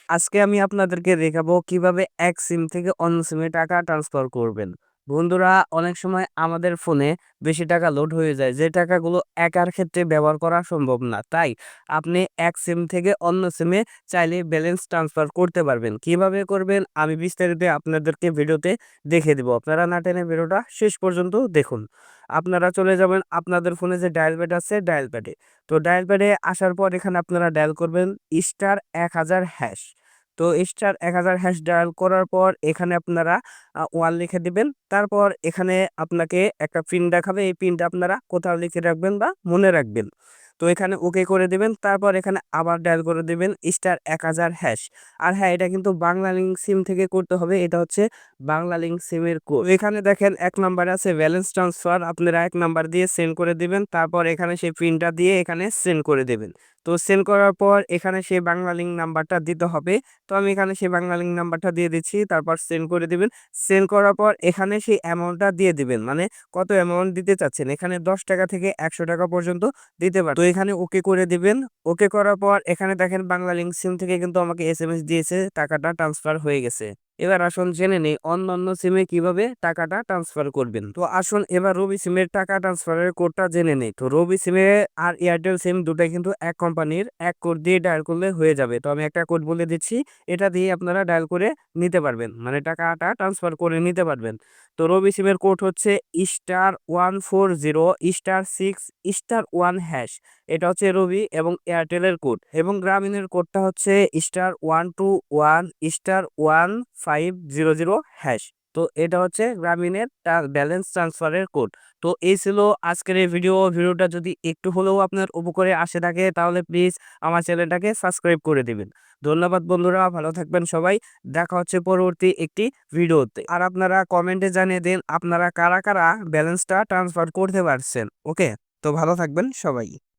আজকে আমি আপনাদেরকে দেখাবো কিভাবে এক সিম থেকে অন্য সিমে টাকা ট্রান্সফার করবেন। বন্ধুরা, অনেক সময় আমাদের ফোনে বেশি টাকা লোড হয়ে যায়, যে টাকাগুলো একার ক্ষেত্রে ব্যবহার করা সম্ভব না। তাই আপনি এক সিম থেকে অন্য সিমে চাইলে ব্যালেন্স ট্রান্সফার করতে পারবেন। কিভাবে করবেন আমি বিস্তারিত আপনাদেরকে ভিডিওতে দেখে দেব। আপনারা না টেনে ভিডিওটা শেষ পর্যন্ত দেখুন। আপনারা চলে যাবেন আপনাদের ফোনে যে ডায়াল প্যাড আছে ডায়াল প্যাডে। তো ডায়াল প্যাডে আসার পর এখানে আপনারা ডায়াল করবেন *1000#। তো *1000# ডায়াল করার পর এখানে আপনারা 1 লিখে দিবেন। তারপর এখানে আপনাকে একটা পিন দেখাবে। এই পিনটা আপনারা কোথাও লিখে রাখবেন বা মনে রাখবেন। তো এখানে ওকে করে দিবেন। তারপর এখানে আবার ডায়াল করে দিবেন *1000#। আর হ্যাঁ, এটা কিন্তু বাংলা লিংক সিম থেকে করতে হবে। এটা হচ্ছে বাংলা লিংক সিমের কোড। এখানে দেখেন ১ নাম্বারে আছে ব্যালেন্স ট্রান্সফার। আপনারা ১ নাম্বার দিয়ে সেন্ড করে দিবেন। তারপর এখানে সেই পিনটা দিয়ে এখানে সেন্ড করে দেবেন। তো সেন্ড করার পর এখানে সেই বাংলা লিংক নাম্বারটা দিতে হবে। তো আমি এখানে সেই বাংলা লিংক নাম্বারটা দিয়ে দিচ্ছি। তারপর সেন্ড করে দিবেন। সেন্ড করার পর এখানে সেই অ্যামাউন্টটা দিয়ে দিবেন। মানে কত অ্যামাউন্ট দিতে চাচ্ছেন। এখানে ৳১০ থেকে ৳১০০ পর্যন্ত দিতে পারেন। তো এখানে ওকে করে দিবেন। ওকে করার পর এখানে দেখেন বাংলা লিংক সিম থেকে কিন্তু আমাকে এসএমএস দিয়েছে, টাকাটা ট্রান্সফার হয়ে গেছে। এবার আসুন জেনে নেই অন্যান্য সিমে কিভাবে টাকাটা ট্রান্সফার করবেন। তো আসুন এবার রবি সিমের টাকা ট্রান্সফারের কোডটা জেনে নেই। তো রবি সিমে আর এয়ারটেল সিম দুটাই কিন্তু এক কোম্পানির। এক কোড দিয়ে ডায়াল করলে হয়ে যাবে। তো আমি একটা কোড বলে দিচ্ছি, এটা দিয়ে আপনারা ডায়াল করে নিতে পারবেন, মানে টাকাটা ট্রান্সফার করে নিতে পারবেন। তো রবি সিমের কোড হচ্ছে *140*6*1#। এটা হচ্ছে রবি এবং এয়ারটেলের কোড। এবং গ্রামীণের কোডটা হচ্ছে *121*11500#। তো এটা হচ্ছে গ্রামীণের ব্যালেন্স ট্রান্সফারের কোড। তো এই ছিল আজকের এই ভিডিওটা যদি একটু হলেও আপনার উপকারে আসে থাকে তাহলে প্লিজ আমার চ্যানেলটাকে সাবস্ক্রাইব করে দিবেন। ধন্যবাদ বন্ধুরা, ভালো থাকবেন সবাই। দেখা হচ্ছে পরবর্তী একটি ভিডিওতে। আর আপনারা কমেন্টে জানিয়ে দিন আপনারা কারা কারা ব্যালেন্সটা ট্রান্সফার করতে পারছেন। ওকে, তো ভালো থাকবেন সবাই।